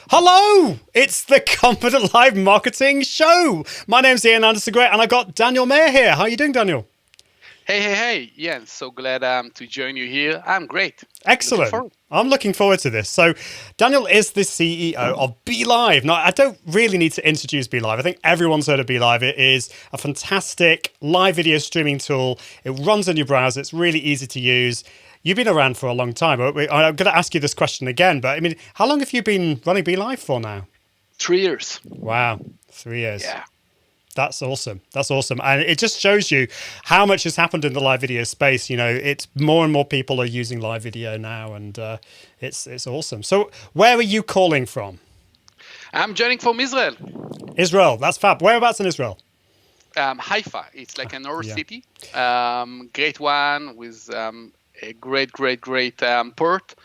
Hello! It's the Confident Live Marketing Show. My name's Ian Anderson-Gray, and I got Daniel Mayer here. How are you doing, Daniel? Hey. Yeah, so glad to join you here. I'm great. Excellent. I'm looking forward to this. So, Daniel is the CEO of BeLive. Now, I don't really need to introduce BeLive. I think everyone's heard of BeLive. It is a fantastic live video streaming tool. It runs in your browser. It's really easy to use. You've been around for a long time. I'm going to ask you this question again, but I mean, how long have you been running BeLive for now? 3 years. Wow, 3 years. Yeah. That's awesome. And it just shows you how much has happened in the live video space. You know, it's more and more people are using live video now, and it's awesome. So where are you calling from? I'm joining from Israel. Israel, that's fab. Whereabouts in Israel? Haifa. It's like an north city. Great one with a great port.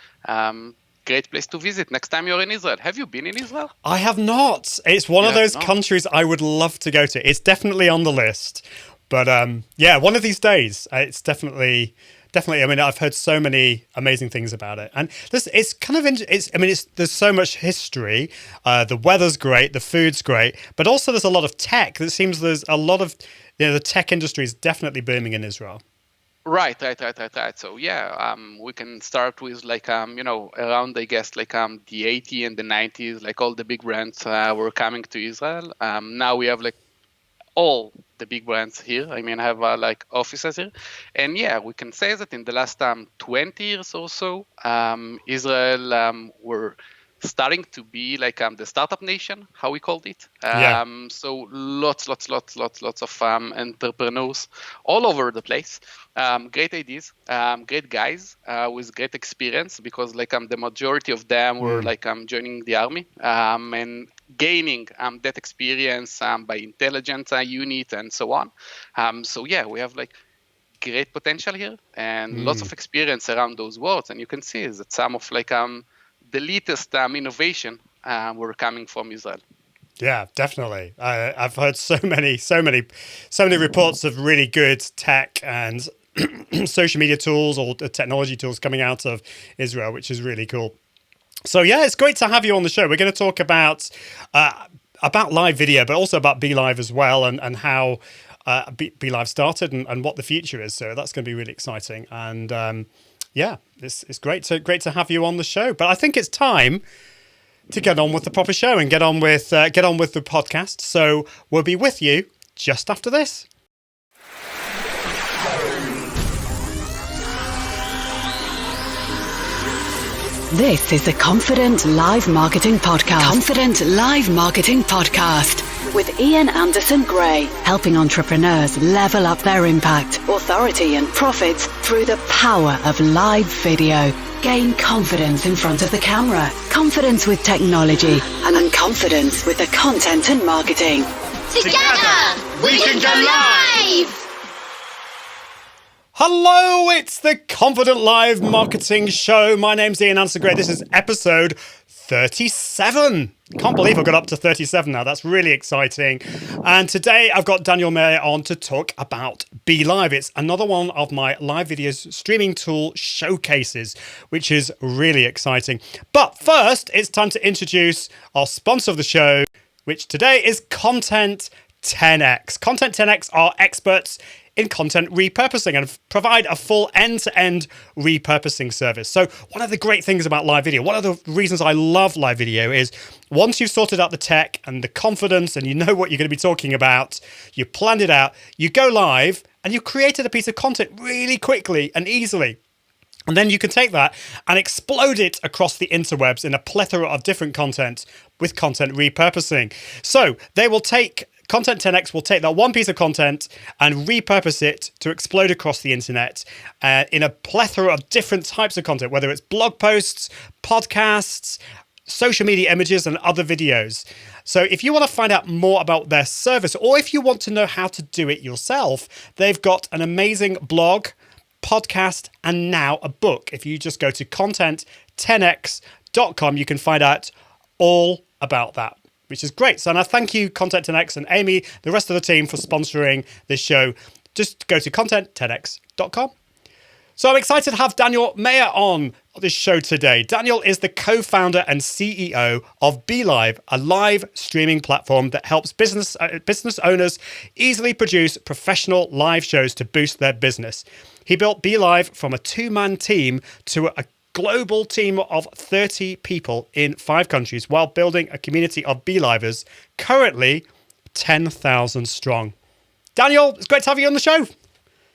Great place to visit next time you're in Israel. Have you been in Israel? I have not. It's one of those countries I would love to go to. It's definitely on the list. But one of these days, it's definitely. I mean, I've heard so many amazing things about it, and it's kind of. There's so much history. The weather's great, the food's great, but also there's a lot of tech. It seems there's a lot of, the tech industry is definitely booming in Israel. Right. So we can start with around, I guess, the 80s and the 90s, like all the big brands were coming to Israel. Now we have all the big brands here. I mean, have offices here, and we can say that in the last 20 years or so, Israel were starting to be the startup nation, how we called it. So lots of entrepreneurs all over the place. Great ideas, great guys with great experience, because the majority of them were joining the army and gaining that experience by intelligence unit and so on. We have great potential here and lots of experience around those words, and you can see that some of the latest innovation were coming from Israel. Yeah, definitely. I've heard so many reports of really good tech and social media tools or technology tools coming out of Israel, which is really cool. So it's great to have you on the show. We're going to talk about live video, but also about BeLive as well, and how BeLive started and what the future is. So that's going to be really exciting. And it's great to have you on the show. But I think it's time to get on with the proper show and get on with the podcast. So we'll be with you just after this. This is the Confident Live Marketing Podcast. Confident Live Marketing Podcast with Ian Anderson-Gray, helping entrepreneurs level up their impact, authority and profits through the power of live video. Gain confidence in front of the camera, confidence with technology, and confidence with the content and marketing. Together, we can go live! Hello, it's the Confident Live Marketing Show. My name's Ian Anderson-Gray. This is episode 37. Can't believe I've got up to 37 now. That's really exciting. And today I've got Daniel Mayer on to talk about BeLive. It's another one of my live video streaming tool showcases, which is really exciting. But first, it's time to introduce our sponsor of the show, which today is Content 10x. Content 10x are experts in content repurposing and provide a full end-to-end repurposing service. So one of the great things about live video, one of the reasons I love live video is once you've sorted out the tech and the confidence and you know what you're going to be talking about, you planned it out, you go live and you created a piece of content really quickly and easily. And then you can take that and explode it across the interwebs in a plethora of different content with content repurposing. So they will take Content 10x will take that one piece of content and repurpose it to explode across the internet in a plethora of different types of content, whether it's blog posts, podcasts, social media images, and other videos. So if you want to find out more about their service, or if you want to know how to do it yourself, they've got an amazing blog, podcast, and now a book. If you just go to content10x.com, you can find out all about that, which is great. So, and I thank you, Content 10x and Amy, the rest of the team, for sponsoring this show. Just go to content10x.com. So I'm excited to have Daniel Mayer on this show today. Daniel is the co-founder and CEO of BeLive, a live streaming platform that helps business owners easily produce professional live shows to boost their business. He built BeLive from a two-man team to a global team of 30 people in 5 countries while building a community of BeLivers, currently 10,000 strong. Daniel, it's great to have you on the show.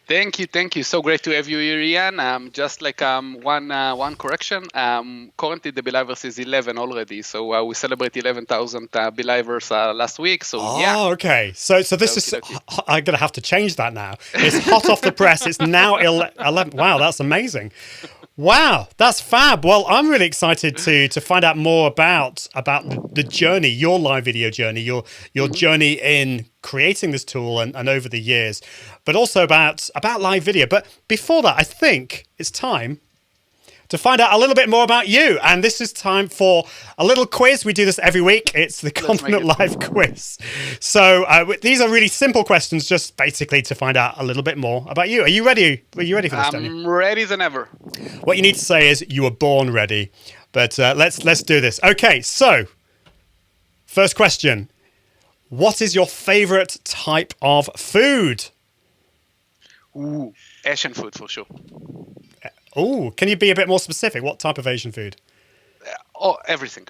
Thank you. So great to have you here, Ian. Just like one correction. Currently, the BeLivers is 11 already. So we celebrate 11,000 BeLivers last week. So okay. So this is. I'm gonna have to change that now. It's hot off the press. It's now 11. Wow, that's amazing. Wow, that's fab. Well, I'm really excited to find out more about the journey, your live video journey, your journey in creating this tool and over the years, but also about live video. But before that, I think it's time to find out a little bit more about you. And this is time for a little quiz. We do this every week. It's the Confident Live quiz. So these are really simple questions, just basically to find out a little bit more about you. Are you ready? Are you ready for this, Daniel? I'm ready than ever. What you need to say is you were born ready. But let's do this. Okay, so first question. What is your favorite type of food? Ooh, Asian food for sure. Oh, can you be a bit more specific? What type of Asian food? Everything.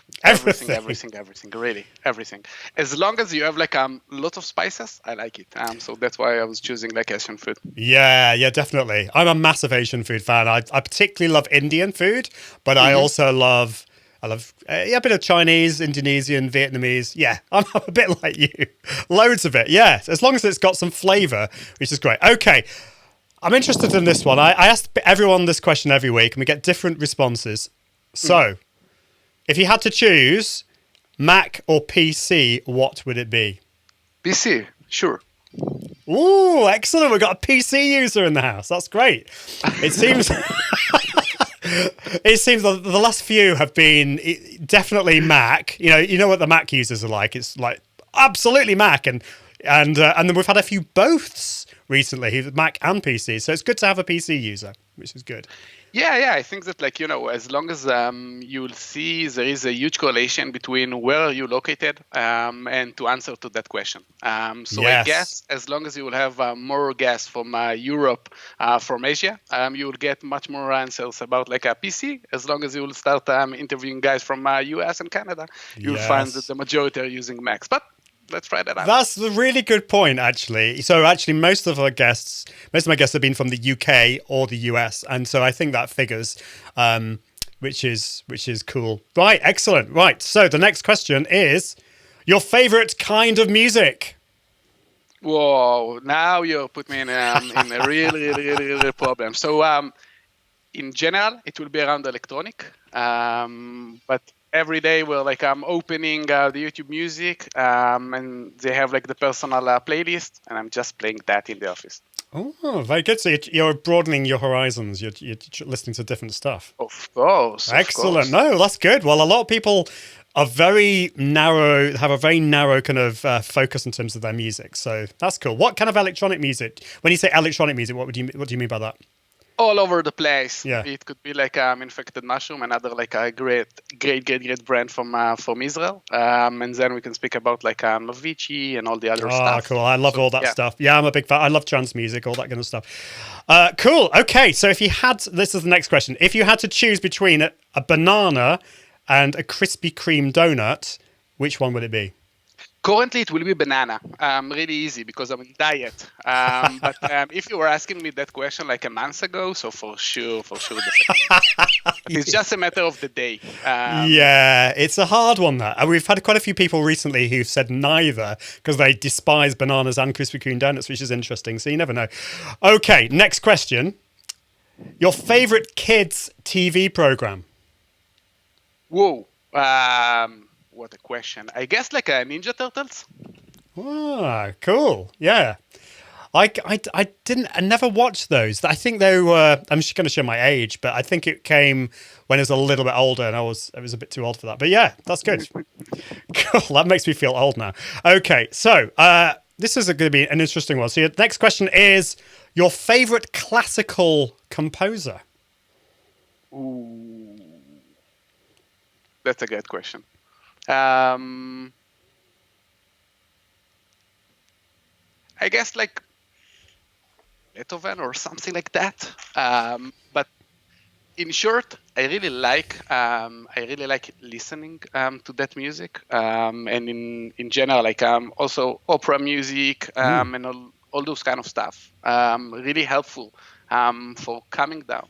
Really, everything. As long as you have like lots of spices, I like it. So that's why I was choosing like Asian food. Yeah, definitely. I'm a massive Asian food fan. I particularly love Indian food, but I also love a bit of Chinese, Indonesian, Vietnamese. Yeah, I'm a bit like you. Loads of it. Yeah, as long as it's got some flavour, which is great. Okay. I'm interested in this one. I ask everyone this question every week, and we get different responses. So, if you had to choose Mac or PC, what would it be? PC, sure. Ooh, excellent. We've got a PC user in the house. That's great. It seems the last few have been definitely Mac. You know what the Mac users are like. It's like absolutely Mac, and then we've had a few boths recently, Mac and PC. So it's good to have a PC user, which is good. Yeah. I think that as long as you will see there is a huge correlation between where you're located and to answer to that question. So yes. I guess as long as you will have more guests from Europe, from Asia, you will get much more answers about like a PC. As long as you will start interviewing guys from US and Canada, you'll find that the majority are using Macs. But let's try that out. That's a really good point, actually. So actually, most of my guests have been from the UK or the US, and so I think that figures, which is cool. Right, excellent. Right, so the next question is your favorite kind of music. Whoa! Now you put me in a really problem. So in general, it will be around electronic, but every day we're like I'm opening the YouTube music and they have like the personal playlist and I'm just playing that in the office. Oh, very good. So you're broadening your horizons. You're listening to different stuff. Of course. Excellent. No, that's good. Well, a lot of people are very narrow, have a very narrow kind of focus in terms of their music. So that's cool. What kind of electronic music? When you say electronic music, what do you mean by that? All over the place. Yeah. It could be like Infected Mushroom, another like a great brand from Israel. And then we can speak about like Avicii and all the other stuff. Oh, cool. I love all that stuff. Yeah, I'm a big fan. I love trance music, all that kind of stuff. Cool. Okay, so this is the next question. If you had to choose between a banana and a Krispy Kreme donut, which one would it be? Currently, it will be banana. Really easy because I'm on diet. But if you were asking me that question like a month ago, so for sure, the second. It's just a matter of the day. Yeah, it's a hard one, that. And we've had quite a few people recently who've said neither because they despise bananas and Krispy Kreme donuts, which is interesting. So you never know. Okay, next question. Your favorite kids' TV program? Whoa. What a question. I guess like a Ninja Turtles. Ah, cool. Yeah. I never watched those. I think they were, I'm just going to show my age, but I think it came when I was a little bit older and I was a bit too old for that. But yeah, that's good. Cool. That makes me feel old now. Okay. So, this is going to be an interesting one. So your next question is Your favorite classical composer? Ooh, that's a good question. I guess like Beethoven or something like that. But in short, I really like listening to that music, and in general, like also opera music and all those kind of stuff. Really helpful for calming down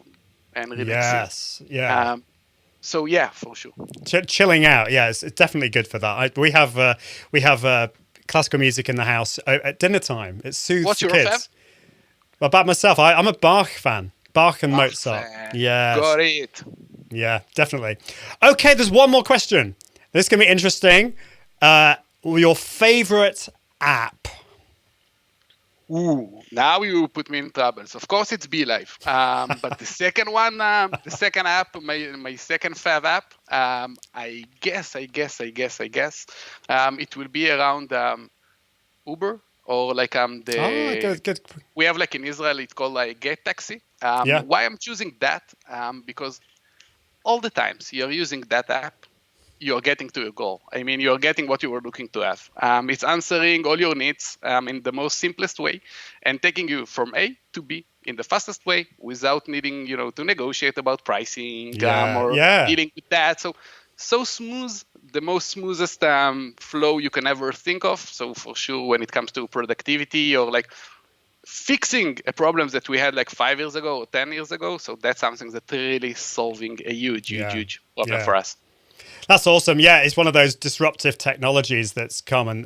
and relaxing. Yes, yeah. So yeah, for sure. Chilling out, yeah, it's definitely good for that. We have classical music in the house at dinner time. It soothes What's the your fav? kids. Well, about myself, I'm a Bach fan. Bach and Ah, Mozart. fan. Yes. Got it. Yeah, definitely. Okay, there's one more question. This is going to be interesting. Your favorite app? Ooh, now you put me in troubles. Of course, it's BeLive. But the second one, the second app, my second fav app, I guess, it will be around Uber or like Oh, good. we have like in Israel, it's called like Get Taxi. Yeah. Why I'm choosing that? Because all the times you're using that app, you're getting to your goal. I mean, you're getting what you were looking to have. It's answering all your needs in the most simplest way and taking you from A to B in the fastest way without needing, to negotiate about pricing or Yeah. dealing with that. So smooth, the most smoothest flow you can ever think of. So for sure, when it comes to productivity or like fixing a problem that we had like 5 years ago or 10 years ago. So that's something that really solving a huge problem for us. That's awesome. Yeah, it's one of those disruptive technologies that's come, and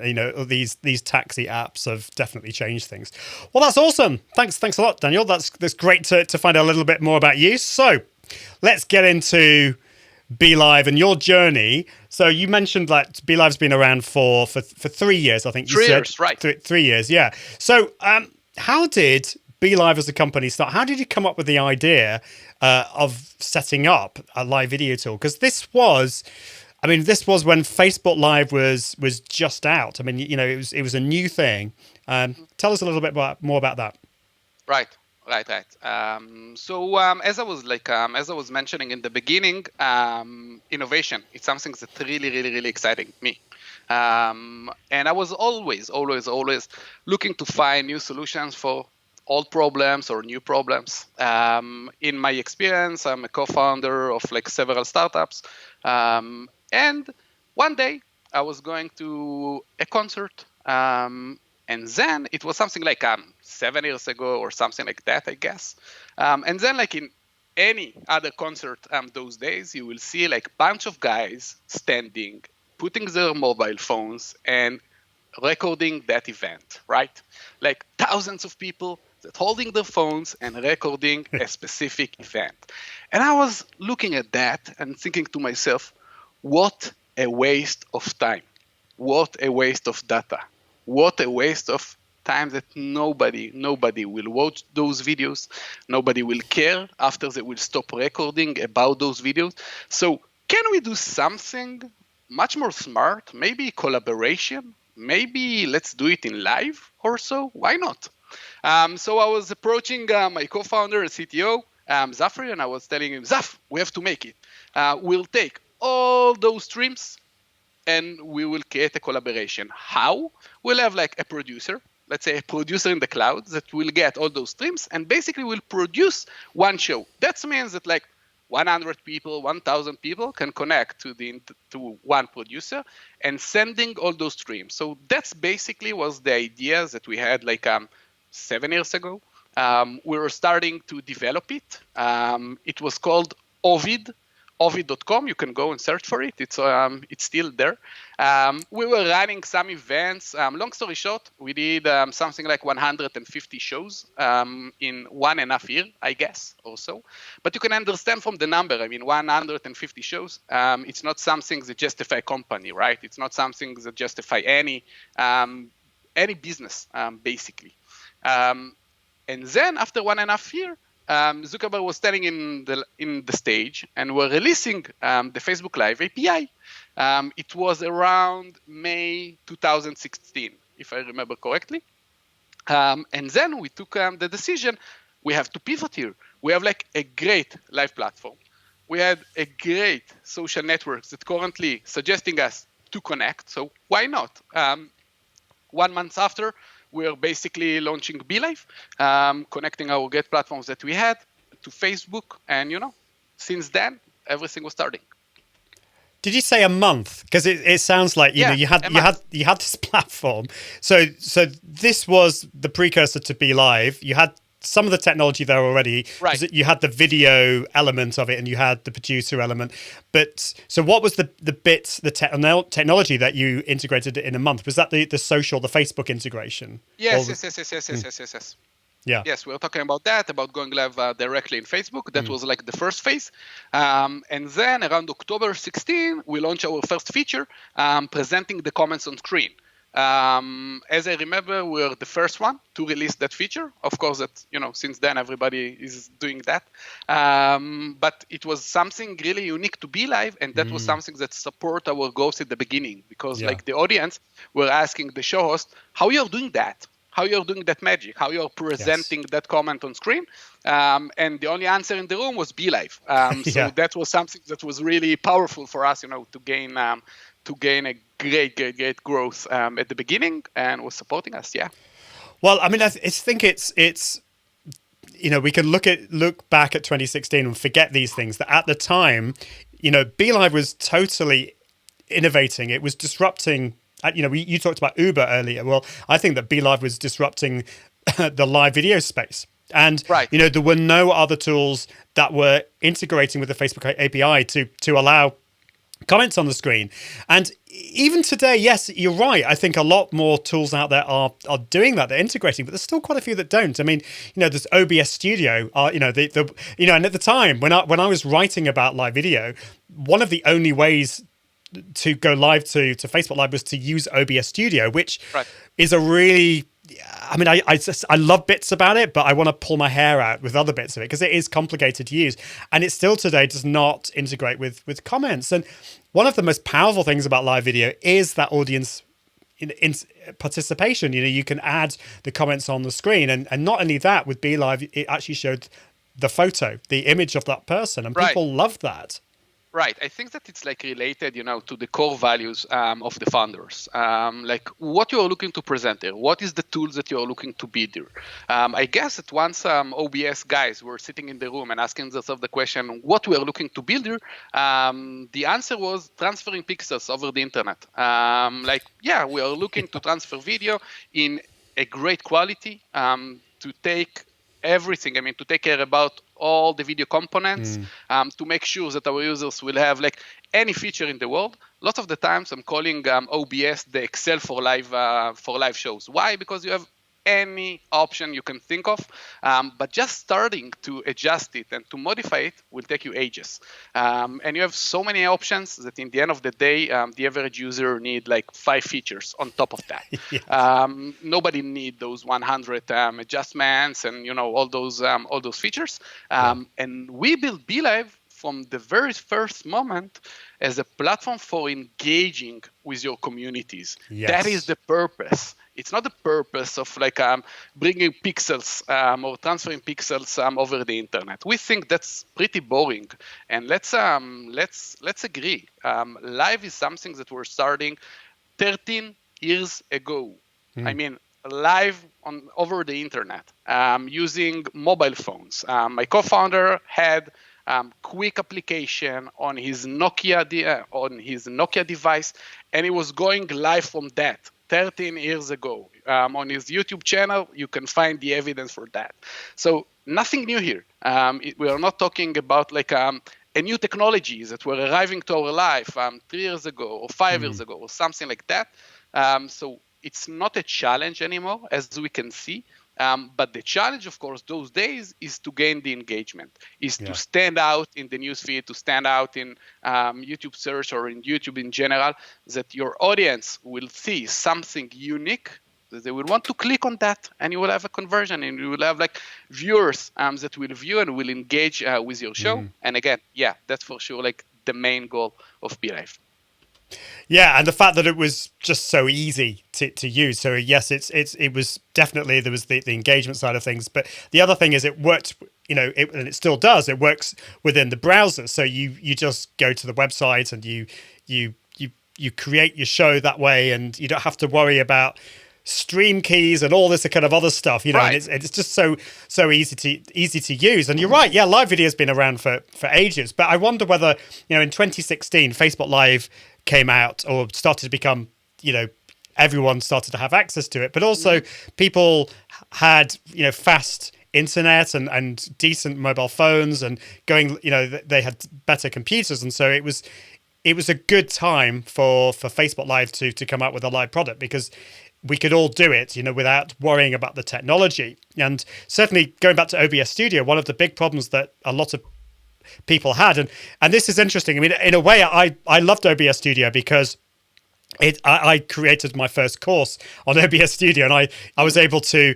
these taxi apps have definitely changed things. Well, that's awesome. Thanks a lot, Daniel. That's great to find out a little bit more about you. So, let's get into BeLive and your journey. So you mentioned that BeLive's been around for 3 years, I think. You 3 said years, right? 3 years, yeah. So, how did BeLive as a company start? How did you come up with the idea of setting up a live video tool? Because this was when Facebook Live was just out. I mean, it was a new thing. Tell us a little bit more about that. Right. So as I was mentioning in the beginning, innovation, it's something that's really exciting me. And I was always looking to find new solutions for old problems or new problems. In my experience, I'm a co-founder of like several startups. And one day I was going to a concert, and then it was something like 7 years ago or something like that, I guess. And then like in any other concert those days, you will see like a bunch of guys standing, putting their mobile phones and recording that event, right? Like thousands of people that holding their phones and recording a specific event. And I was looking at that and thinking to myself, what a waste of time. What a waste of data. What a waste of time that nobody will watch those videos. Nobody will care after they will stop recording about those videos. So can we do something much more smart? Maybe collaboration? Maybe let's do it in live or so? Why not? So I was approaching my co-founder and CTO, Zafri, and I was telling him, Zaf, we have to make it. We'll take all those streams and we will create a collaboration. How? We'll have like a producer, let's say a producer in the cloud that will get all those streams and basically will produce one show. That means that like 100 people, 1,000 people can connect to one producer and sending all those streams. So that's basically was the idea that we had like 7 years ago. We were starting to develop it. It was called Ovid.com. You can go and search for it. It's still there. We were running some events. Long story short, we did something like 150 shows in 1.5 years, I guess, or so. But you can understand from the number. I mean, 150 shows. It's not something that justify a company, right? It's not something that justify any business, basically. And then after 1.5 years, Zuckerberg was standing in the stage and we're releasing the Facebook Live API. It was around May 2016, if I remember correctly. And then we took the decision, we have to pivot here. We have like a great live platform. We had a great social networks that currently suggesting us to connect. So why not? 1 month after, we are basically launching BeLive, connecting our great platforms that we had to Facebook. And, since then, everything was starting. Did you say a month? Because it sounds like you had this platform. So this was the precursor to BeLive. You had some of the technology there already. Right. You had the video element of it, and you had the producer element. But so what was the technology that you integrated in a month? Was that the social, the Facebook integration? Yes. Yeah. Yes, we were talking about that, about going live directly in Facebook. That was like the first phase. And then around October 16, we launched our first feature, presenting the comments on screen. As I remember, we were the first one to release that feature. Of course, that since then everybody is doing that. But it was something really unique to BeLive, and that was something that support our goals at the beginning, because like the audience were asking the show host, how you're doing that? How you're doing that magic, how you're presenting that comment on screen. And the only answer in the room was BeLive. So that was something that was really powerful for us, to gain a great growth at the beginning, and was supporting us. Yeah. Well, I mean, I think it's we can look back at 2016 and forget these things. That at the time, BeLive was totally innovating. It was disrupting. You talked about Uber earlier. Well, I think that BeLive was disrupting the live video space. And, there were no other tools that were integrating with the Facebook API to allow comments on the screen. And even today, yes, you're right. I think a lot more tools out there are doing that. They're integrating, but there's still quite a few that don't. I mean, there's OBS Studio. And at the time when I was writing about live video, one of the only ways to go live to Facebook Live was to use OBS Studio, which is a really, I mean, I love bits about it, but I want to pull my hair out with other bits of it because it is complicated to use, and it still today does not integrate with comments. And one of the most powerful things about live video is that audience in participation. You can add the comments on the screen, and not only that, with BeLive, it actually showed the photo, the image of that person, and people love that. Right. I think that it's like related, to the core values of the founders. Like what you are looking to present there. What is the tools that you are looking to build there? I guess that once OBS guys were sitting in the room and asking themselves the question, what we are looking to build there, the answer was transferring pixels over the internet. We are looking to transfer video in a great quality, to take everything. To take care about all the video components, to make sure that our users will have like any feature in the world. Lots of the times I'm calling OBS the Excel for live shows. Why? Because you have any option you can think of, but just starting to adjust it and to modify it will take you ages. And you have so many options that in the end of the day, the average user need like 5 features on top of that. Nobody need those 100 adjustments and all those features. And we built BeLive from the very first moment as a platform for engaging with your communities. That is the purpose. It's not the purpose of like bringing pixels or transferring pixels over the internet. We think that's pretty boring. And let's agree. Live is something that we're starting 13 years ago. I mean, live over the internet using mobile phones. My co-founder had quick application on his Nokia device, and he was going live from that 13 years ago. On his YouTube channel, you can find the evidence for that. So nothing new here. We are not talking about like a new technology that were arriving to our life 3 years ago or 5 years ago or something like that. So it's not a challenge anymore, as we can see. But the challenge, of course, those days is to gain the engagement, to stand out in the newsfeed, to stand out in YouTube search or in YouTube in general, that your audience will see something unique, that they will want to click on that, and you will have a conversion, and you will have like viewers that will view and will engage with your show. And again, that's for sure like the main goal of BeLive. Yeah, and the fact that it was just so easy to use. So yes, it was definitely, there was the engagement side of things, but the other thing is it worked, and it still does. It works within the browser. So you just go to the website and you create your show that way, and you don't have to worry about stream keys and all this kind of other stuff, Right. and it's just so easy to use. And you're right, yeah, live video has been around for ages, but I wonder whether, in 2016 Facebook Live came out or started to become, everyone started to have access to it, but also people had, fast internet and decent mobile phones and going, they had better computers, and so it was a good time for Facebook Live to come out with a live product, because we could all do it, without worrying about the technology. And certainly going back to OBS Studio, one of the big problems that a lot of people had, and this is interesting. I mean, in a way, I loved OBS Studio because I created my first course on OBS Studio, and I was able to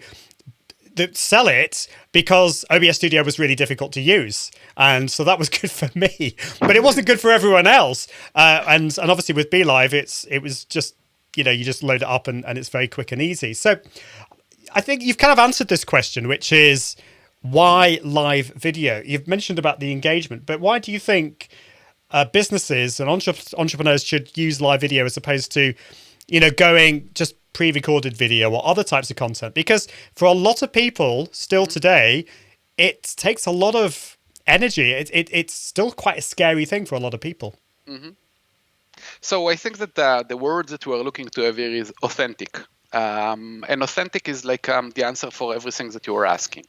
sell it because OBS Studio was really difficult to use, and so that was good for me, but it wasn't good for everyone else. And obviously with BeLive, it was just, you just load it up and it's very quick and easy. So I think you've kind of answered this question, which is why live video? You've mentioned about the engagement, but why do you think businesses and entrepreneurs should use live video as opposed to, going just pre-recorded video or other types of content? Because for a lot of people still today, it takes a lot of energy. It's still quite a scary thing for a lot of people. Mm-hmm. So I think that the word that we're looking to have here is authentic. And authentic is like the answer for everything that you are asking.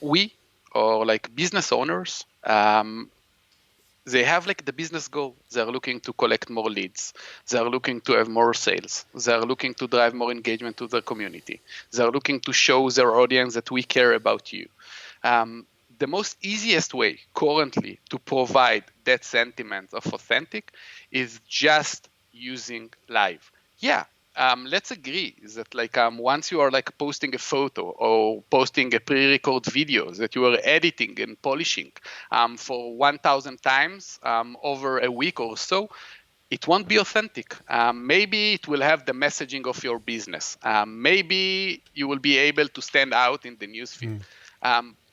We, or like business owners, they have like the business goal. They're looking to collect more leads. They're looking to have more sales. They're looking to drive more engagement to their community. They're looking to show their audience that we care about you. The most easiest way currently to provide that sentiment of authentic is just using live. Yeah, let's agree that like once you are like posting a photo or posting a pre-record video that you are editing and polishing for 1,000 times over a week or so, it won't be authentic. Maybe it will have the messaging of your business. Maybe you will be able to stand out in the newsfeed.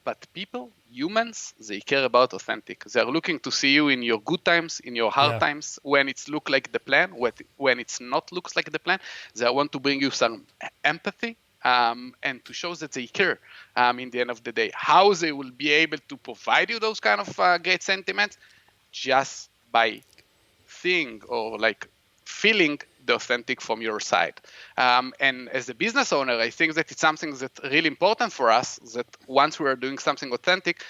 But people, humans, they care about authentic. They're looking to see you in your good times, in your hard times, when it's look like the plan, when it's not looks like the plan. They want to bring you some empathy and to show that they care in the end of the day. How they will be able to provide you those kind of great sentiments? Just by seeing or like feeling the authentic from your side. And as a business owner, I think that it's something that's really important for us, that once we are doing something authentic,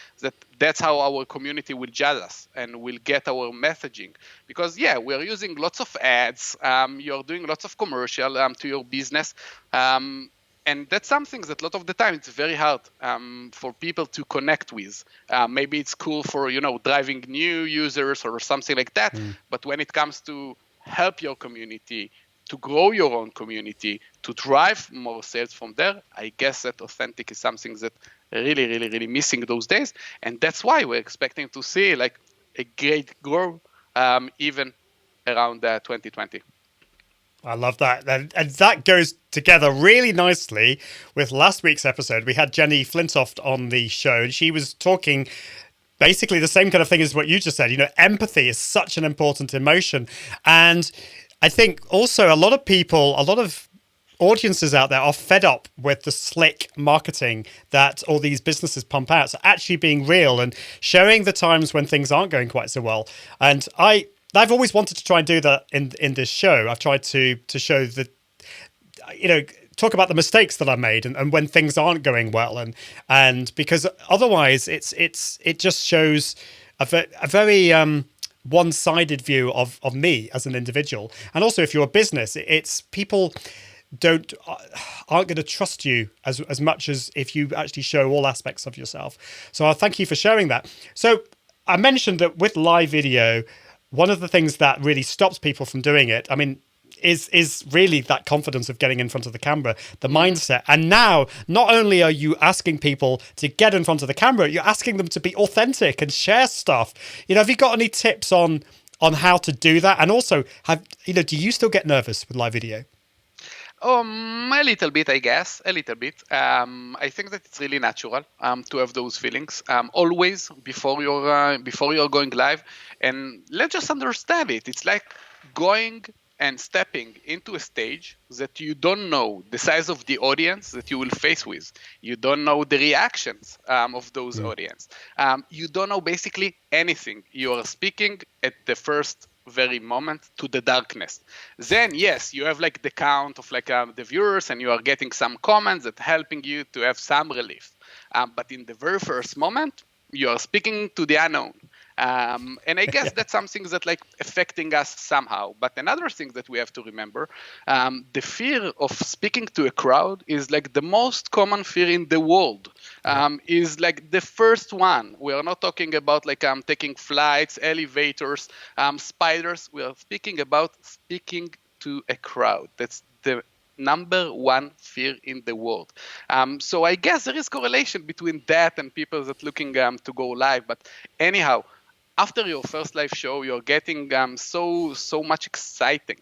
that's how our community will judge us and will get our messaging. Because we're using lots of ads, you're doing lots of commercial to your business. And that's something that a lot of the time it's very hard for people to connect with. Maybe it's cool for, driving new users or something like that. But when it comes to help your community, to grow your own community, to drive more sales from there, I guess that authentic is something that really, really, really missing those days. And that's why we're expecting to see like a great growth even around 2020. I love that. And that goes together really nicely with last week's episode. We had Jenny Flintoft on the show, and she was talking basically the same kind of thing as what you just said. Empathy is such an important emotion. And I think also a lot of audiences out there are fed up with the slick marketing that all these businesses pump out. So actually being real and showing the times when things aren't going quite so well. And I've always wanted to try and do that in this show. I've tried to show the, talk about the mistakes that I made and when things aren't going well, and because otherwise it just shows a very one-sided view of me as an individual. And also if you're a business, it's people aren't going to trust you as much as if you actually show all aspects of yourself. So I thank you for sharing that. So I mentioned that with live video, one of the things that really stops people from doing it, is really that confidence of getting in front of the camera, the mindset. And now, not only are you asking people to get in front of the camera, you're asking them to be authentic and share stuff. Have you got any tips on on how to do that? And also, do you still get nervous with live video? A little bit, I guess. A little bit. I think that it's really natural to have those feelings always before you're going live. And let's just understand it. It's like going and stepping into a stage that you don't know the size of the audience that you will face with. You don't know the reactions of those audience. You don't know basically anything. You are speaking at the first very moment to the darkness. Then yes, you have like the count of like the viewers, and you are getting some comments that helping you to have some relief. But in the very first moment, you are speaking to the unknown. And I guess that's something that like affecting us somehow. But another thing that we have to remember, the fear of speaking to a crowd is like the most common fear in the world. Is like the first one. We are not talking about like taking flights, elevators, spiders. We are speaking about speaking to a crowd. That's the number one fear in the world. So I guess there is correlation between that and people that looking to go live. But anyhow, after your first live show, you're getting so much exciting,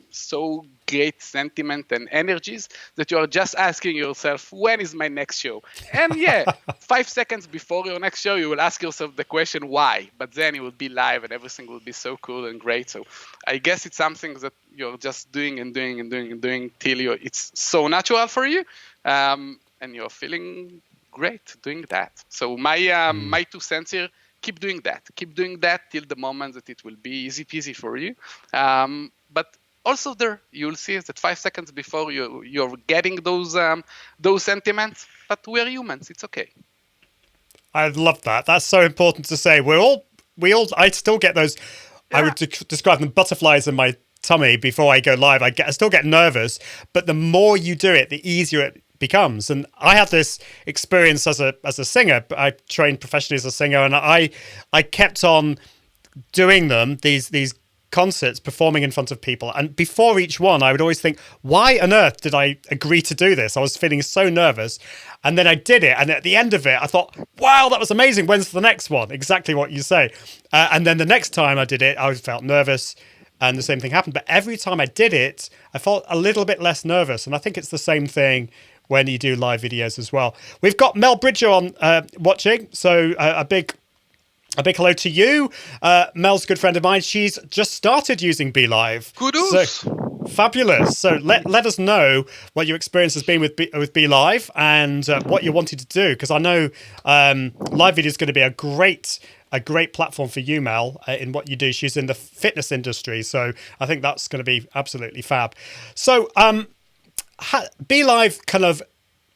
so great sentiment and energies that you are just asking yourself, when is my next show? And 5 seconds before your next show, you will ask yourself the question, why? But then you will be live and everything will be so cool and great. So I guess it's something that you're just doing and doing and doing and doing till it's so natural for you. And you're feeling great doing that. So my 2 cents here, keep doing that. Keep doing that till the moment that it will be easy peasy for you. But also there, you'll see that 5 seconds before you're getting those sentiments. But we're humans. It's okay. I love that. That's so important to say. I still get those. Yeah. I would describe them butterflies in my tummy before I go live. I still get nervous, but the more you do it, the easier it becomes. And I had this experience as a singer. I trained professionally as a singer, and I kept on doing them, these concerts, performing in front of people. And before each one, I would always think, why on earth did I agree to do this? I was feeling so nervous. And then I did it. And at the end of it, I thought, wow, that was amazing. When's the next one? Exactly what you say. And then the next time I did it, I felt nervous. And the same thing happened. But every time I did it, I felt a little bit less nervous. And I think it's the same thing when you do live videos as well. We've got Mel Bridger on watching. So a big hello to you. Mel's a good friend of mine. She's just started using BeLive. Kudos. So, fabulous. So let us know what your experience has been with BeLive and what you're wanting to do. Because I know live video is going to be a great platform for you, Mel, in what you do. She's in the fitness industry. So I think that's going to be absolutely fab. So BeLive kind of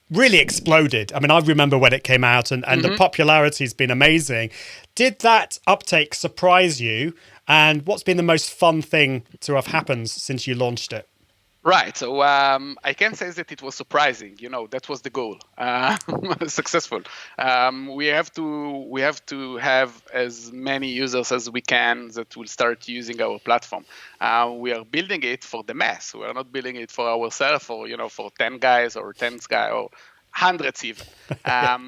really exploded. I mean, I remember when it came out and the popularity has been amazing. Did that uptake surprise you? And what's been the most fun thing to have happened since you launched it? Right. So I can say that it was surprising. That was the goal. Successful. We have to have as many users as we can that will start using our platform. We are building it for the mass. We are not building it for ourselves or for 10 guys or 10 guys or hundreds even.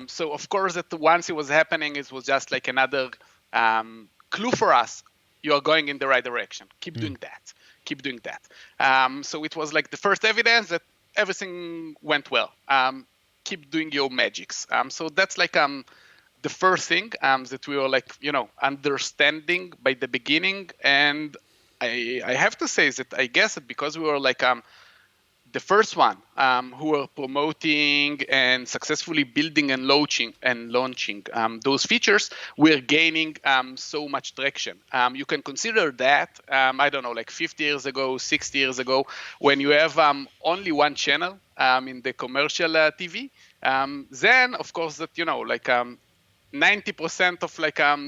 So of course that once it was happening, it was just like another clue for us. You are going in the right direction. Keep doing that. Keep doing that. So it was like the first evidence that everything went well. Keep doing your magics. So that's like the first thing that we were like, understanding by the beginning. And I have to say that I guess that because we were like the first one who were promoting and successfully building and launching those features, we're gaining so much traction. You can consider that, I don't know, like 50 years ago, 60 years ago, when you have only one channel in the commercial TV, then of course that, 90% of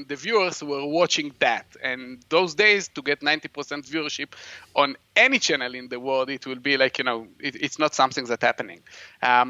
the viewers were watching that. And those days to get 90% viewership on any channel in the world, it will be like, it's not something that's happening.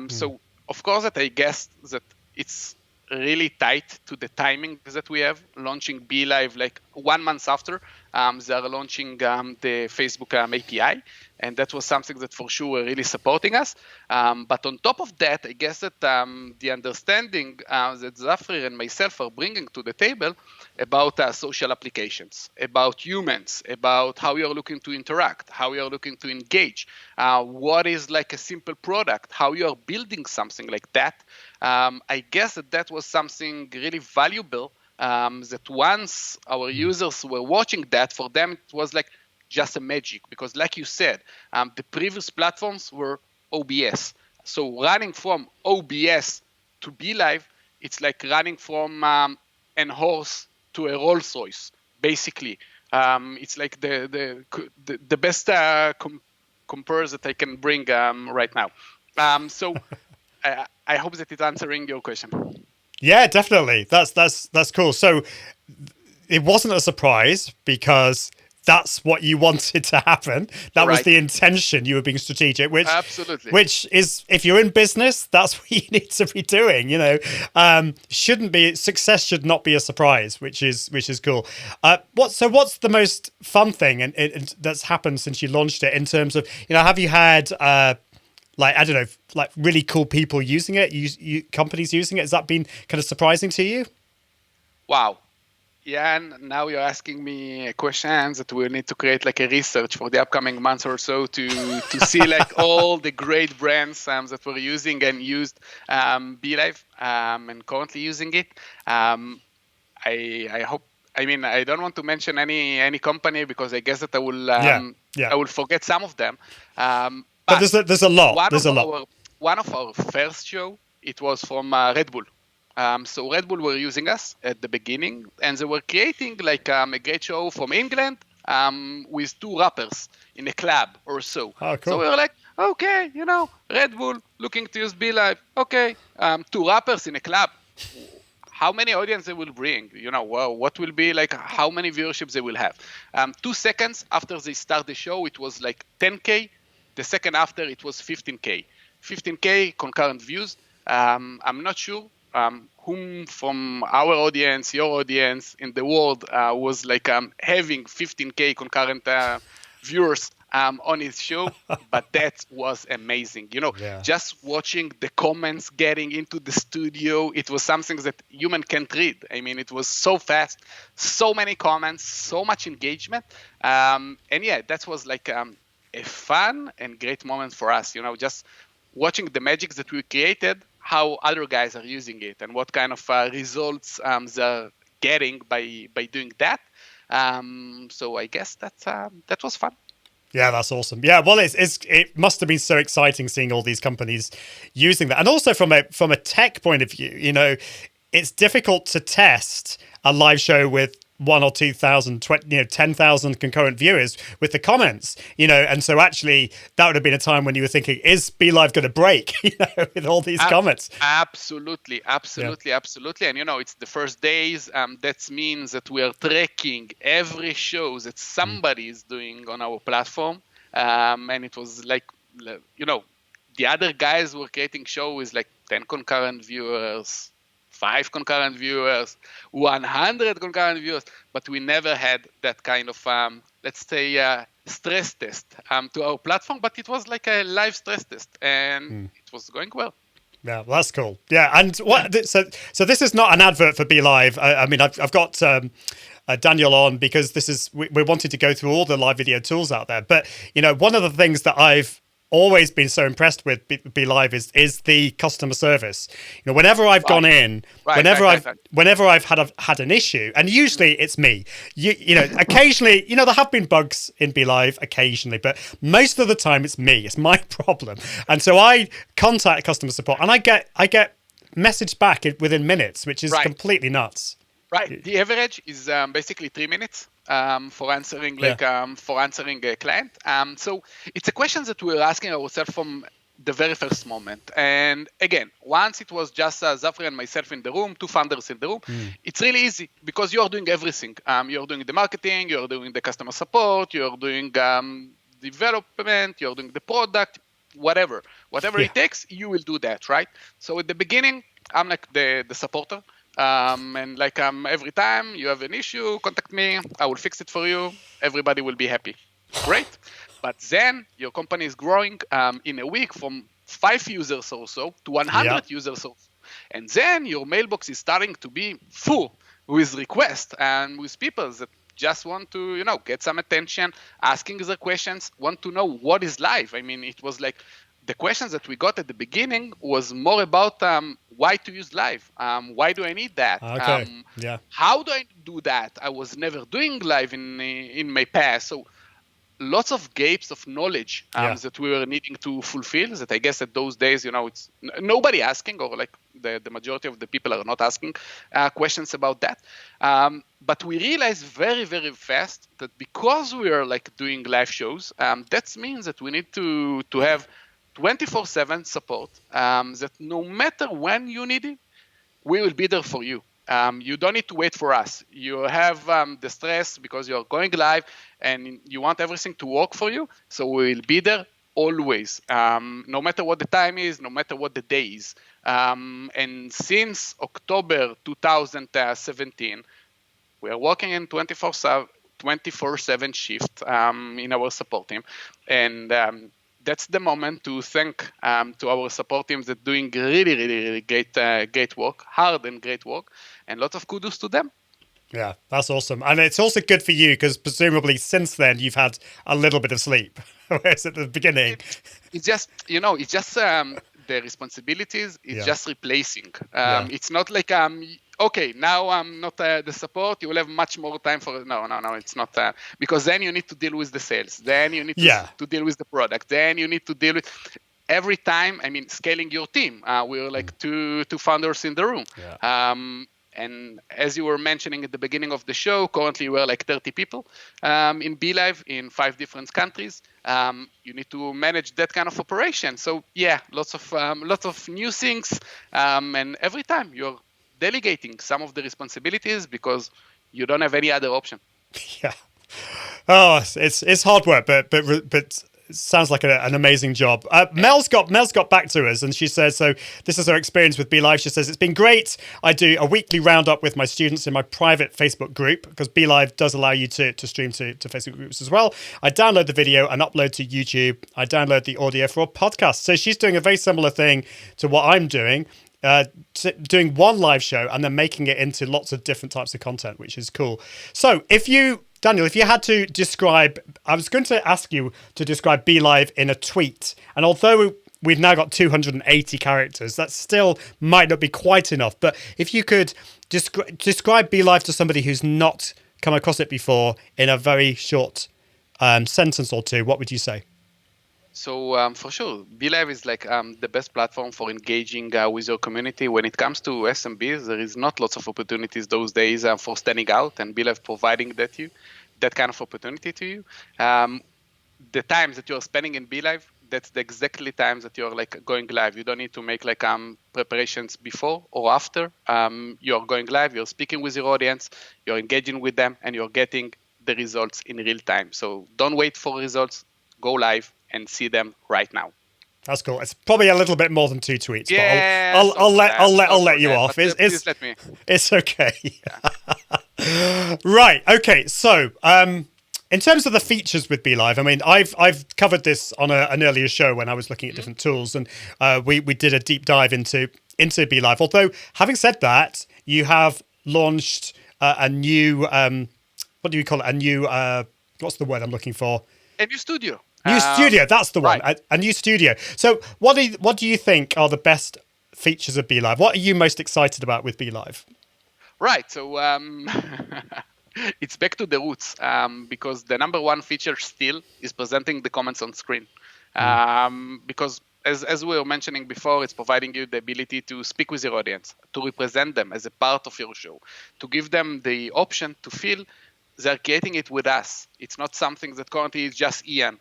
So of course that I guess that it's really tight to the timing that we have, launching BeLive like 1 month after they are launching the Facebook API. And that was something that for sure were really supporting us. But on top of that, I guess that the understanding that Zafrir and myself are bringing to the table about social applications, about humans, about how you're looking to interact, how you're looking to engage, what is like a simple product, how you're building something like that. I guess that was something really valuable, that once our users were watching that, for them it was like just a magic, because like you said, the previous platforms were OBS. So running from OBS to BeLive, it's like running from an horse to a Rolls Royce, basically. It's like the best compare that I can bring right now. So I hope that it's answering your question. Yeah, definitely. That's cool. So it wasn't a surprise because that's what you wanted to happen. That was the intention. You were being strategic, Absolutely. Which is, if you're in business, that's what you need to be doing. Shouldn't be, success should not be a surprise, which is cool. What's the most fun thing and that's happened since you launched it in terms of, have you had really cool people using it, companies using it? Has that been kind of surprising to you? Wow. Yeah, and now you're asking me questions that we'll need to create like a research for the upcoming months or so to see like all the great brands that we're using and used BeLive and currently using it. I hope. I mean, I don't want to mention any company because I guess that I will I will forget some of them. But there's a lot. One of our first show, it was from Red Bull. So Red Bull were using us at the beginning, and they were creating like a great show from England with two rappers in a club or so. Oh, cool. So we were like, okay, Red Bull looking to use BeLive. Okay, two rappers in a club. How many audience they will bring? What will be like? How many viewerships they will have? 2 seconds after they start the show, it was like 10K. The second after, it was 15K. 15K concurrent views. I'm not sure whom from our audience, your audience in the world was like having 15K concurrent viewers on his show, but that was amazing. Just watching the comments getting into the studio, it was something that human can't read. I mean, it was so fast, so many comments, so much engagement. And yeah, that was like a fun and great moment for us, just watching the magic that we created, how other guys are using it and what kind of results they're getting by doing that. So I guess that was fun. Yeah, that's awesome. Yeah, well, it must have been so exciting seeing all these companies using that, and also from a tech point of view, it's difficult to test a live show with 1,000 or 2,000, 10,000 concurrent viewers with the comments, and so actually that would have been a time when you were thinking, is BeLive going to break, with all these comments? Absolutely. And it's the first days. That means that we are tracking every show that somebody is doing on our platform, and it was like, the other guys were creating shows with like 10 concurrent viewers, 5 concurrent viewers, 100 concurrent viewers, but we never had that kind of, let's say, stress test to our platform. But it was like a live stress test, and it was going well. Yeah, well, that's cool. Yeah, and so this is not an advert for BeLive. I mean, I've got Daniel on because we wanted to go through all the live video tools out there. But one of the things that I've always been so impressed with BeLive is the customer service. Whenever I've gone in, whenever I've had an issue, and usually it's me. Occasionally, there have been bugs in BeLive occasionally, but most of the time it's me. It's my problem, and so I contact customer support, and I get messaged back within minutes, which is completely nuts. Right. The average is basically 3 minutes. For answering a client. So it's a question that we were asking ourselves from the very first moment. And again, once it was just Zafri and myself in the room, 2 founders in the room, it's really easy because you are doing everything. You're doing the marketing, you're doing the customer support, you're doing development, you're doing the product, whatever it takes, you will do that, right? So at the beginning, I'm like the supporter. And like every time you have an issue, contact me. I will fix it for you. Everybody will be happy. Great. But then your company is growing in a week from 5 users or so to 100 users or so. And then your mailbox is starting to be full. with requests and with people that just want to, get some attention, asking the questions, want to know what is live. I mean, it was like the questions that we got at the beginning was more about why to use live. Why do I need that? Okay. Yeah. How do I do that? I was never doing live in my past. So lots of gaps of knowledge that we were needing to fulfill, that I guess at those days, it's nobody asking, or like the majority of the people are not asking questions about that. But we realized very, very fast that because we are like doing live shows, that means that we need to have 24/7 support, that no matter when you need it, we will be there for you. You don't need to wait for us. You have the stress because you're going live and you want everything to work for you. So we will be there always, no matter what the time is, no matter what the day is. And since October 2017, we are working in 24/7 shift in our support team. And that's the moment to thank to our support teams that doing really, really, really great work, hard and great work, and lots of kudos to them. Yeah, that's awesome. And it's also good for you because presumably since then you've had a little bit of sleep, whereas at the beginning. It's just, the responsibilities is just replacing. It's not like, okay, now I'm not the support, you will have much more time for it. No, it's not. Because then you need to deal with the sales. Then you need to deal with the product. Then you need to deal with every time, scaling your team. We're like two founders in the room. Yeah. And as you were mentioning at the beginning of the show, currently we're like 30 people in BeLive in 5 different countries. You need to manage that kind of operation. So yeah, lots of new things. And every time you're delegating some of the responsibilities because you don't have any other option. Yeah. Oh, it's hard work, but it sounds like an amazing job. Mel's got back to us and she says, so this is her experience with BeLive. She says, it's been great. I do a weekly roundup with my students in my private Facebook group because BeLive does allow you to stream to Facebook groups as well. I download the video and upload to YouTube. I download the audio for a podcast. So she's doing a very similar thing to what I'm doing. Doing one live show and then making it into lots of different types of content, which is cool. So Daniel, if you had to describe, I was going to ask you to describe BeLive in a tweet. And although we've now got 280 characters, that still might not be quite enough. But if you could describe BeLive to somebody who's not come across it before in a very short sentence or two, what would you say? So for sure, BeLive is like the best platform for engaging with your community. When it comes to SMBs, there is not lots of opportunities those days for standing out, and BeLive providing that kind of opportunity to you. The times that you're spending in BeLive, that's the exactly times that you're like going live. You don't need to make like preparations before or after. You're going live, you're speaking with your audience, you're engaging with them, and you're getting the results in real time. So don't wait for results, go live and see them right now. That's cool. It's probably a little bit more than 2 tweets, yeah, but I'll let you off. Please let me. It's okay. Yeah. Right. Okay. So, in terms of the features with BeLive, I've covered this on an earlier show when I was looking at different tools, and we did a deep dive into BeLive. Although, having said that, you have launched a new what do you call it? A new what's the word I'm looking for? A new studio. New studio, that's the one. Right. A new studio. So what do you think are the best features of BeLive? What are you most excited about with BeLive? Right. So it's back to the roots because the number one feature still is presenting the comments on screen. Because as we were mentioning before, it's providing you the ability to speak with your audience, to represent them as a part of your show, to give them the option to feel they're creating it with us. It's not something that currently is just Ian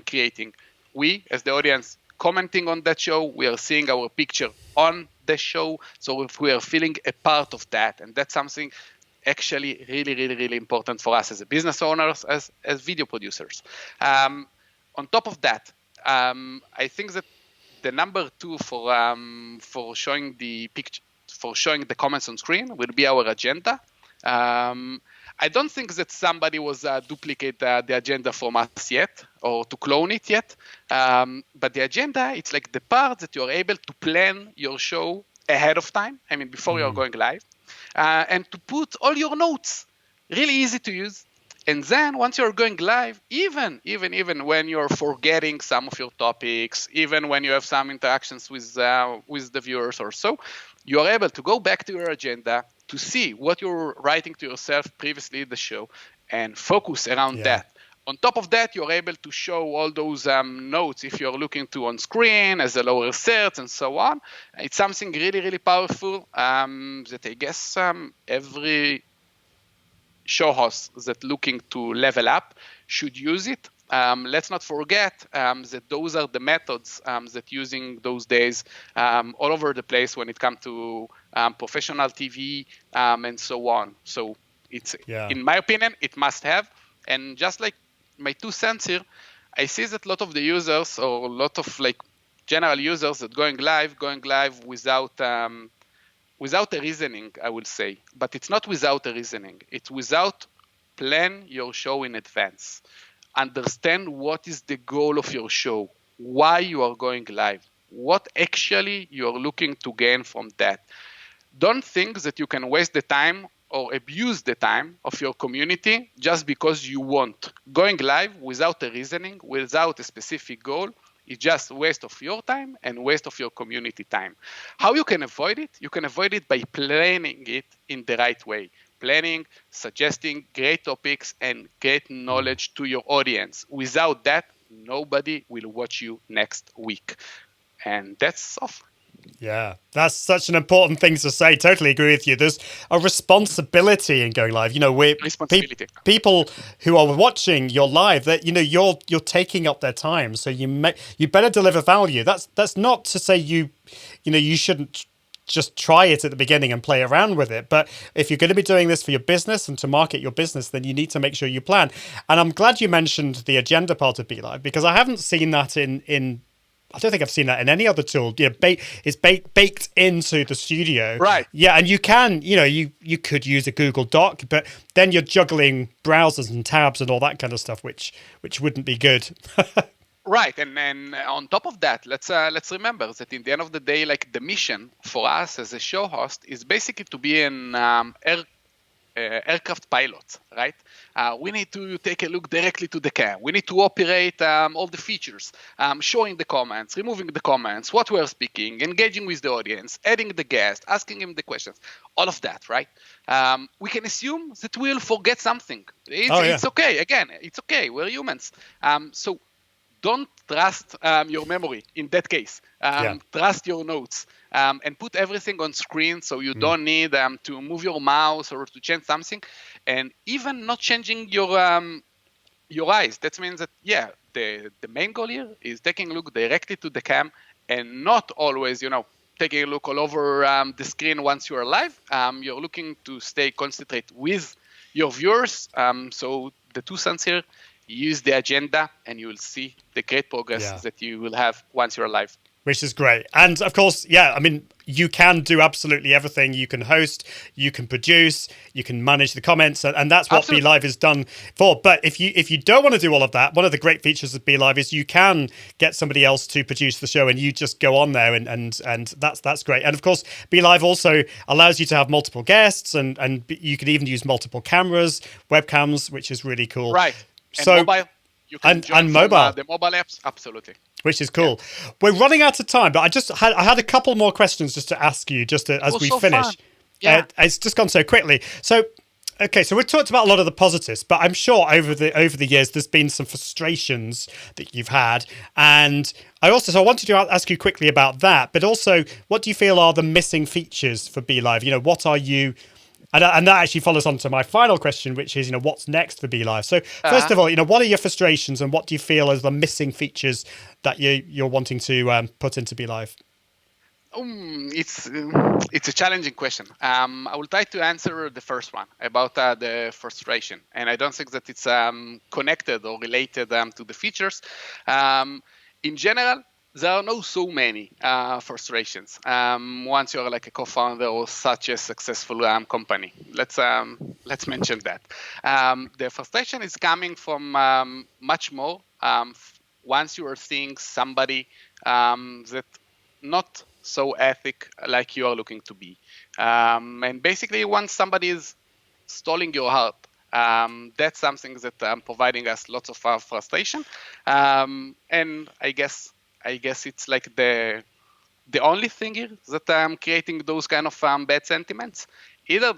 creating. We, as the audience, commenting on that show, we are seeing our picture on the show, so if we are feeling a part of that, and that's something actually really, really, really important for us as a business owners, as video producers. On top of that, I think that the number 2 for showing the picture, for showing the comments on screen, will be our agenda. I don't think that somebody was duplicate the agenda from us yet or to clone it yet. But the agenda, it's like the part that you're able to plan your show ahead of time. Before you're going live. and to put all your notes, really easy to use. And then once you're going live, even when you're forgetting some of your topics, even when you have some interactions with the viewers or so, you are able to go back to your agenda to see what you're writing to yourself previously in the show and focus around that. On top of that, you're able to show all those notes if you're looking to on screen as a lower search and so on. It's something really, really powerful that I guess every show hosts that looking to level up should use it. Let's not forget that those are the methods that using those days all over the place when it comes to professional TV and so on. So it's, in my opinion, it must have. And just like my 2 cents here, I see that a lot of the users or a lot of like general users that going live without a reasoning, I would say. But it's not without a reasoning. It's without plan your show in advance. Understand what is the goal of your show, why you are going live, what actually you are looking to gain from that. Don't think that you can waste the time or abuse the time of your community just because you want. Going live without a reasoning, without a specific goal, is just waste of your time and waste of your community time. How you can avoid it? You can avoid it by planning it in the right way. Planning, suggesting great topics and great knowledge to your audience. Without that, nobody will watch you next week. And that's all. Yeah, that's such an important thing to say. Totally agree with you. There's a responsibility in going live. You know, we're people who are watching your live, that, you know, you're taking up their time. So you better deliver value. That's not to say you shouldn't just try it at the beginning and play around with it. But if you're going to be doing this for your business and to market your business, then you need to make sure you plan. And I'm glad you mentioned the agenda part of BeLive, because I haven't seen that in I don't think I've seen that in any other tool. Yeah, it's baked into the studio. Right. Yeah, and you can, you could use a Google Doc, but then you're juggling browsers and tabs and all that kind of stuff, which wouldn't be good. Right, and on top of that, let's remember that in the end of the day, like the mission for us as a show host is basically to be an aircraft pilot, right? We need to take a look directly to the cam. We need to operate all the features, showing the comments, removing the comments, what we're speaking, engaging with the audience, adding the guest, asking him the questions, all of that, right? We can assume that we'll forget something. It's okay. Again, it's okay. We're humans. So don't trust your memory in that case. Trust your notes and put everything on screen, so you don't need to move your mouse or to change something. And even not changing your eyes. That means that, the main goal here is taking a look directly to the cam and not always, taking a look all over the screen once you are live. You're looking to stay concentrate with your viewers. So the 2 cents here, use the agenda and you will see the great progress that you will have once you're live. Which is great. And of course, you can do absolutely everything. You can host, you can produce, you can manage the comments, and that's what BeLive is done for. But if you don't want to do all of that, one of the great features of BeLive is you can get somebody else to produce the show and you just go on there and that's great. And of course, BeLive also allows you to have multiple guests and you can even use multiple cameras, webcams, which is really cool. Right. And mobile. You can join mobile. The mobile apps, absolutely. Which is cool. Yeah. We're running out of time, but I had a couple more questions just to ask you, as we finish. Fun. Yeah. It's just gone so quickly. So, okay, so we've talked about a lot of the positives, but I'm sure over the years there's been some frustrations that you've had, and I wanted to ask you quickly about that. But also, what do you feel are the missing features for BeLive? What are you? And that actually follows on to my final question, which is, what's next for BeLive? So first of all, what are your frustrations and what do you feel are the missing features that you're wanting to put into BeLive? It's a challenging question. I will try to answer the first one about the frustration. And I don't think that it's connected or related to the features. In general, there are no so many frustrations once you're like a co-founder or such a successful company. Let's mention that. The frustration is coming from much more once you are seeing somebody that not so ethic like you are looking to be. And basically, once somebody is stalling your heart, that's something that providing us lots of frustration. And I guess it's like the only thing here that creating those kind of bad sentiments. Either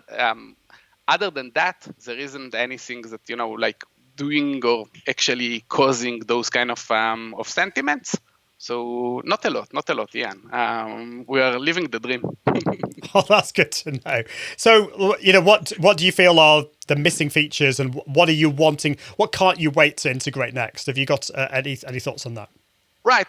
other than that, there isn't anything that like doing or actually causing those kind of sentiments. So not a lot, Ian. We are living the dream. Oh, that's good to know. So, what do you feel are the missing features, and what are you wanting? What can't you wait to integrate next? Have you got any thoughts on that? Right.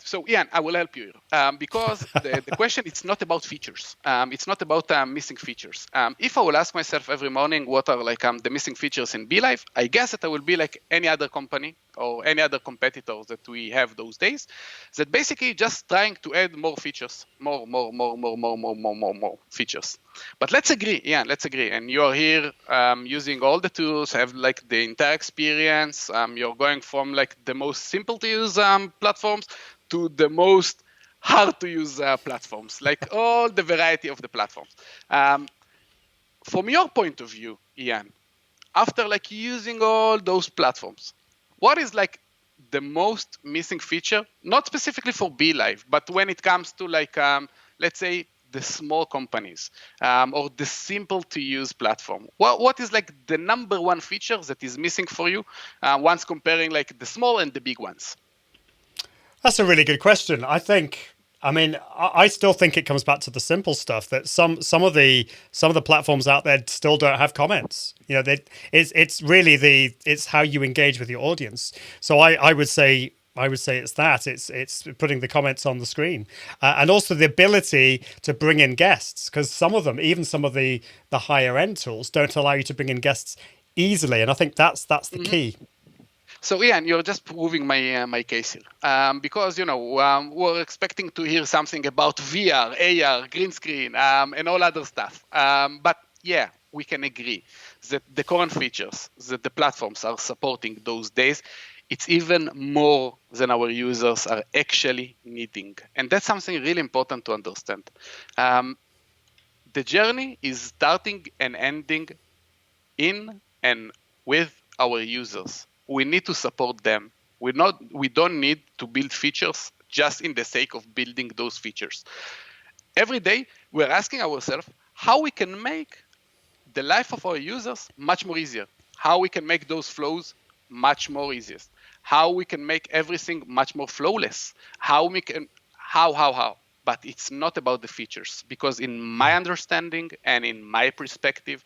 So, Ian, I will help you because the question, it's not about features. It's not about missing features. If I will ask myself every morning what are like the missing features in BeLive, I guess that I will be like any other company or any other competitors that we have those days, that basically just trying to add more features, more features. But let's agree, let's agree. And you are here using all the tools, have like the entire experience. You're going from like the most simple to use platforms to the most hard to use platforms, like all the variety of the platforms. From your point of view, Ian, after like using all those platforms, what is like the most missing feature, not specifically for BeLive, but when it comes to like, let's say, the small companies or the simple to use platform? What is like the number one feature that is missing for you once comparing like the small and the big ones? That's a really good question. I still think it comes back to the simple stuff that some of the platforms out there still don't have comments. It's how you engage with your audience. So I would say it's that it's putting the comments on the screen, and also the ability to bring in guests, because some of them, even some of the higher end tools, don't allow you to bring in guests easily, and I think that's the key. So Ian, you're just proving my case here, because we're expecting to hear something about VR, AR, green screen, and all other stuff. But yeah, we can agree that the current features that the platforms are supporting those days, it's even more than our users are actually needing, and that's something really important to understand. The journey is starting and ending in and with our users. We need to support them. We don't need to build features just in the sake of building those features. Every day, we're asking ourselves how we can make the life of our users much more easier, how we can make those flows much more easiest, how we can make everything much more flawless, how. But it's not about the features, because in my understanding and in my perspective,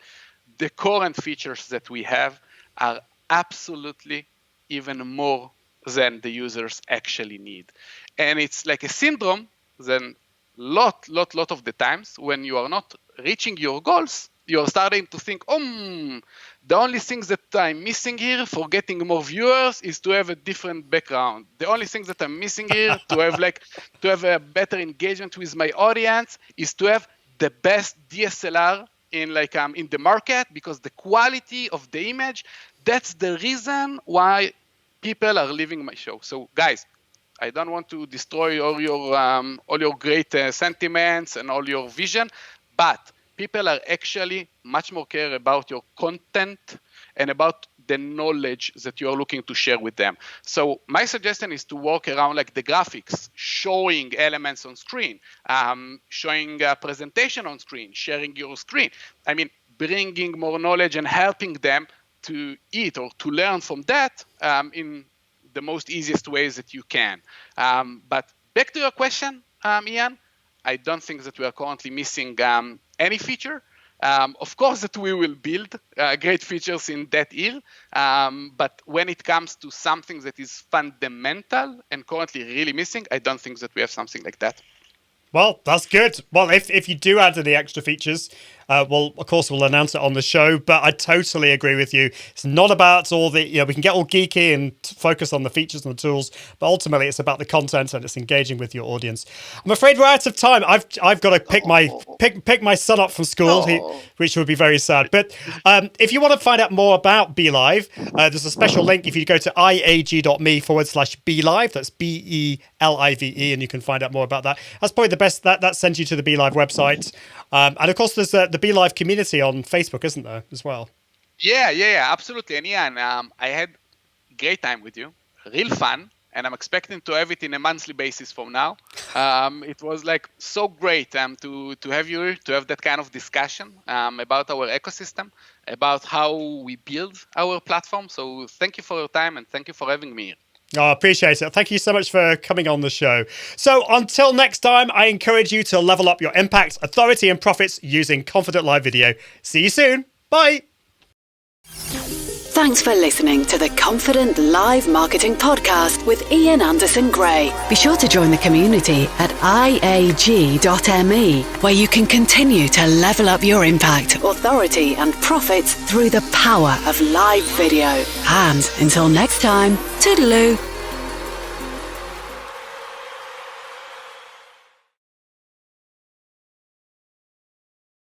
the current features that we have are absolutely even more than the users actually need. And it's like a syndrome then lot of the times when you are not reaching your goals, you're starting to think, the only things that I'm missing here for getting more viewers is to have a different background. The only things that I'm missing here to have a better engagement with my audience is to have the best DSLR in the market, because the quality of the image, that's the reason why people are leaving my show. So guys, I don't want to destroy all your great sentiments and all your vision, but people are actually much more care about your content and about the knowledge that you are looking to share with them. So my suggestion is to walk around like the graphics, showing elements on screen, showing a presentation on screen, sharing your screen. I mean, bringing more knowledge and helping them to eat or to learn from that in the most easiest ways that you can. But back to your question, Ian, I don't think that we are currently missing any feature. Of course that we will build great features in that year, but when it comes to something that is fundamental and currently really missing, I don't think that we have something like that. Well, that's good. Well, if you do add any extra features, well, of course, we'll announce it on the show. But I totally agree with you. It's not about all the, we can get all geeky and focus on the features and the tools, but ultimately it's about the content and it's engaging with your audience. I'm afraid we're out of time. I've got to pick my son up from school, which would be very sad. But if you want to find out more about BeLive, there's a special link if you go to iag.me/BeLive. That's BeLive, and you can find out more about that. That's probably the best. That sends you to the BeLive website. And of course, there's the BeLive community on Facebook, isn't there, as well? Yeah, absolutely. And Ian, I had great time with you, real fun, and I'm expecting to have it in a monthly basis from now. It was like so great to have you here, to have that kind of discussion about our ecosystem, about how we build our platform. So thank you for your time and thank you for having me here. I appreciate it. Thank you so much for coming on the show. So until next time, I encourage you to level up your impact, authority, and profits using Confident Live Video. See you soon. Bye. Thanks for listening to the Confident Live Marketing Podcast with Ian Anderson Gray. Be sure to join the community at iag.me, where you can continue to level up your impact, authority, and profits through the power of live video. And until next time, toodaloo.